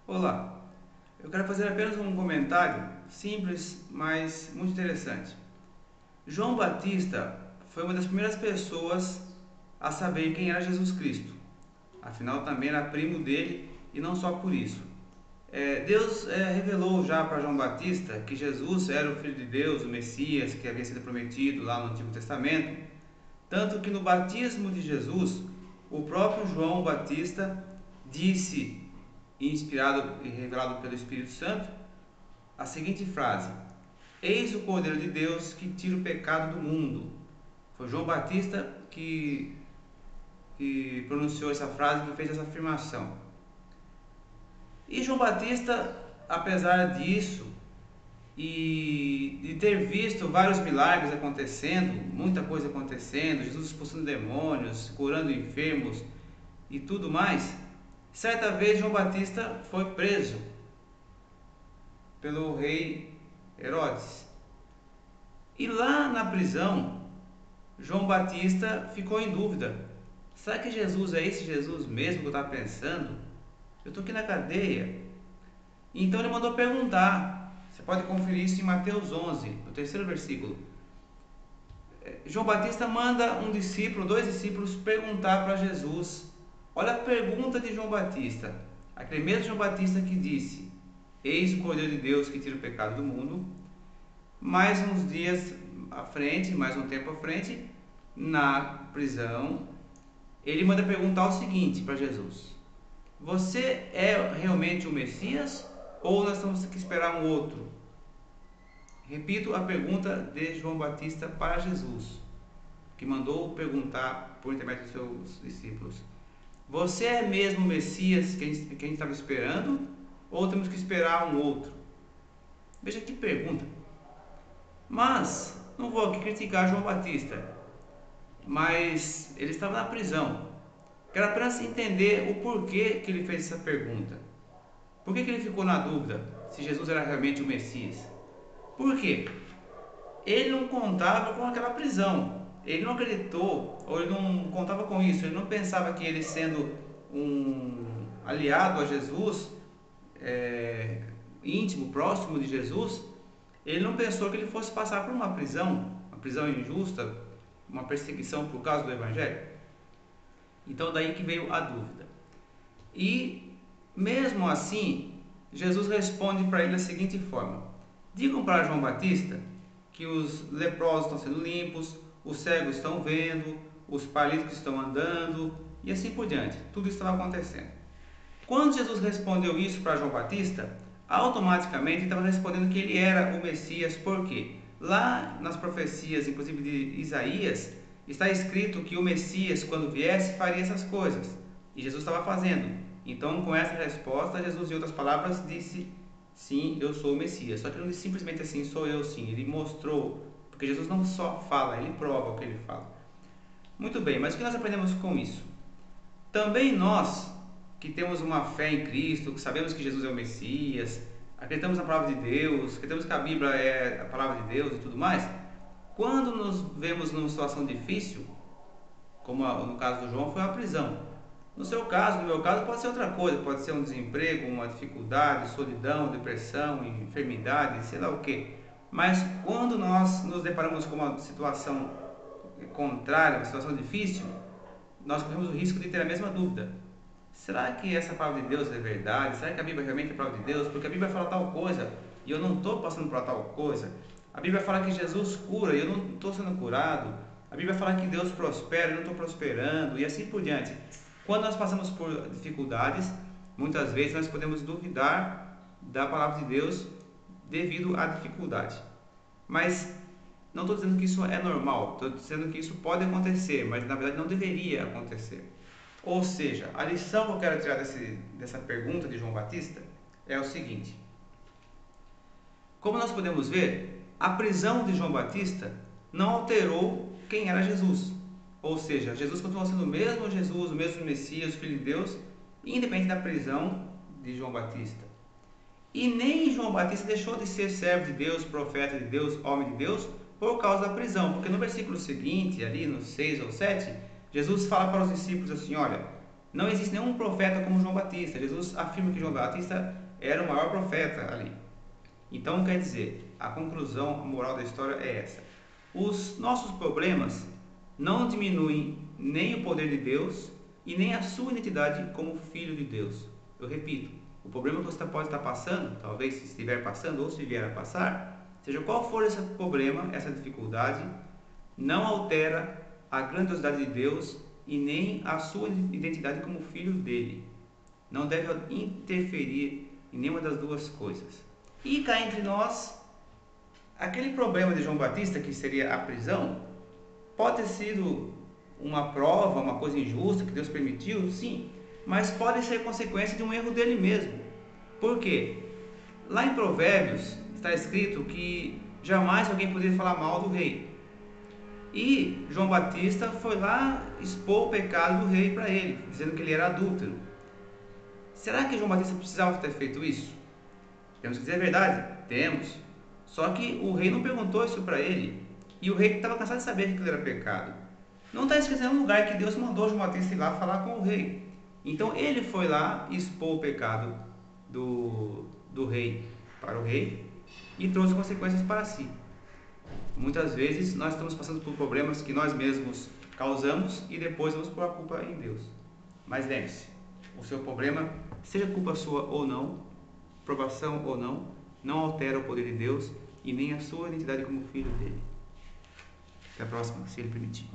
Olá, eu quero fazer apenas um comentário simples, mas muito interessante. João Batista foi uma das primeiras pessoas a saber quem era Jesus Cristo. Afinal, também era primo dele e não só por isso. Deus revelou já para João Batista que Jesus era o Filho de Deus, o Messias, que havia sido prometido lá no Antigo Testamento. Tanto que no batismo de Jesus, o próprio João Batista disse, inspirado e revelado pelo Espírito Santo, a seguinte frase: Eis o Cordeiro de Deus que tira o pecado do mundo. Foi João Batista que pronunciou essa frase, que fez essa afirmação. E João Batista, apesar disso, e de ter visto vários milagres acontecendo, muita coisa acontecendo, Jesus expulsando demônios, curando enfermos e tudo mais, certa vez João Batista foi preso pelo rei Herodes. E lá na prisão, João Batista ficou em dúvida: será que Jesus é esse Jesus mesmo que eu estava pensando? Eu estou aqui na cadeia. Então ele mandou perguntar. Você pode conferir isso em Mateus 11, no terceiro versículo. João Batista manda um discípulo, dois discípulos, perguntar para Jesus. Olha a pergunta de João Batista. Aquele mesmo João Batista que disse: Eis o Cordeiro de Deus que tira o pecado do mundo. Mais uns dias à frente, mais um tempo à frente, na prisão, ele manda perguntar o seguinte para Jesus: Você é realmente o Messias ou nós temos que esperar um outro? Repito a pergunta de João Batista para Jesus, que mandou perguntar por intermédio dos seus discípulos: Você é mesmo o Messias que a gente estava esperando ou temos que esperar um outro? Veja que pergunta. Mas não vou aqui criticar João Batista, mas ele estava na prisão. Quero apenas entender o porquê que ele fez essa pergunta. Por que ele ficou na dúvida se Jesus era realmente o Messias? Por quê? Ele não contava com aquela prisão. Ele não acreditou, ou ele não contava com isso. Ele não pensava que ele, sendo um aliado a Jesus, íntimo, próximo de Jesus, ele não pensou que ele fosse passar por uma prisão injusta, uma perseguição por causa do Evangelho. Então daí que veio a dúvida. E mesmo assim, Jesus responde para ele da seguinte forma: Digam para João Batista que os leprosos estão sendo limpos, os cegos estão vendo, os paralíticos estão andando e assim por diante. Tudo isso estava acontecendo. Quando Jesus respondeu isso para João Batista, automaticamente ele estava respondendo que ele era o Messias, porque lá nas profecias, inclusive de Isaías, está escrito que o Messias, quando viesse, faria essas coisas. E Jesus estava fazendo. Então, com essa resposta, Jesus, em outras palavras, disse: Sim, eu sou o Messias. Só que não disse simplesmente assim: sou eu sim. Ele mostrou, porque Jesus não só fala, ele prova o que ele fala. Muito bem, mas o que nós aprendemos com isso? Também nós, que temos uma fé em Cristo, que sabemos que Jesus é o Messias, acreditamos na palavra de Deus, acreditamos que a Bíblia é a palavra de Deus e tudo mais, quando nos vemos numa situação difícil, como no caso do João foi a prisão, no seu caso, no meu caso, pode ser outra coisa, pode ser um desemprego, uma dificuldade, solidão, depressão, enfermidade, sei lá o que. Mas quando nós nos deparamos com uma situação contrária, uma situação difícil, nós corremos o risco de ter a mesma dúvida. Será que essa palavra de Deus é verdade? Será que a Bíblia realmente é a palavra de Deus? Porque a Bíblia fala tal coisa e eu não estou passando por tal coisa. A Bíblia fala que Jesus cura e eu não estou sendo curado. A Bíblia fala que Deus prospera e eu não estou prosperando e assim por diante. Quando nós passamos por dificuldades, muitas vezes nós podemos duvidar da palavra de Deus devido à dificuldade. Mas não estou dizendo que isso é normal, estou dizendo que isso pode acontecer, mas na verdade não deveria acontecer. Ou seja, a lição que eu quero tirar dessa pergunta de João Batista é o seguinte: como nós podemos ver, a prisão de João Batista não alterou quem era Jesus. Ou seja, Jesus continuou sendo o mesmo Jesus, o mesmo Messias, o Filho de Deus, independente da prisão de João Batista. E nem João Batista deixou de ser servo de Deus, profeta de Deus, homem de Deus, por causa da prisão. Porque no versículo seguinte, ali no 6 ou 7, Jesus fala para os discípulos assim: olha, Não existe nenhum profeta como João Batista. Jesus afirma que João Batista era o maior profeta ali. Então, quer dizer, a conclusão, a moral da história é essa. Os nossos problemas não diminuem nem o poder de Deus e nem a sua identidade como filho de Deus. Eu repito, o problema que você pode estar passando, talvez se estiver passando ou se vier a passar, seja qual for esse problema, essa dificuldade, não altera a grandiosidade de Deus e nem a sua identidade como filho dele. Não deve interferir em nenhuma das duas coisas. E cá entre nós, aquele problema de João Batista, que seria a prisão, pode ter sido uma prova, uma coisa injusta que Deus permitiu, sim, mas pode ser consequência de um erro dele mesmo. Por quê? Lá em Provérbios está escrito que jamais alguém poderia falar mal do rei. E João Batista foi lá expor o pecado do rei para ele, dizendo que ele era adúltero. Será que João Batista precisava ter feito isso? Temos que dizer a verdade? Temos. Só que o rei não perguntou isso para ele. E o rei estava cansado de saber que aquilo era pecado. Não está escrito em nenhum lugar que Deus mandou João Batista ir lá falar com o rei. Então ele foi lá expor o pecado do rei para o rei e trouxe consequências para si. Muitas vezes nós estamos passando por problemas que nós mesmos causamos e depois vamos pôr a culpa em Deus. Mas lembre-se, o seu problema, seja culpa sua ou não, provação ou não altera o poder de Deus e nem a sua identidade como filho dele. Até a próxima, se ele permitir.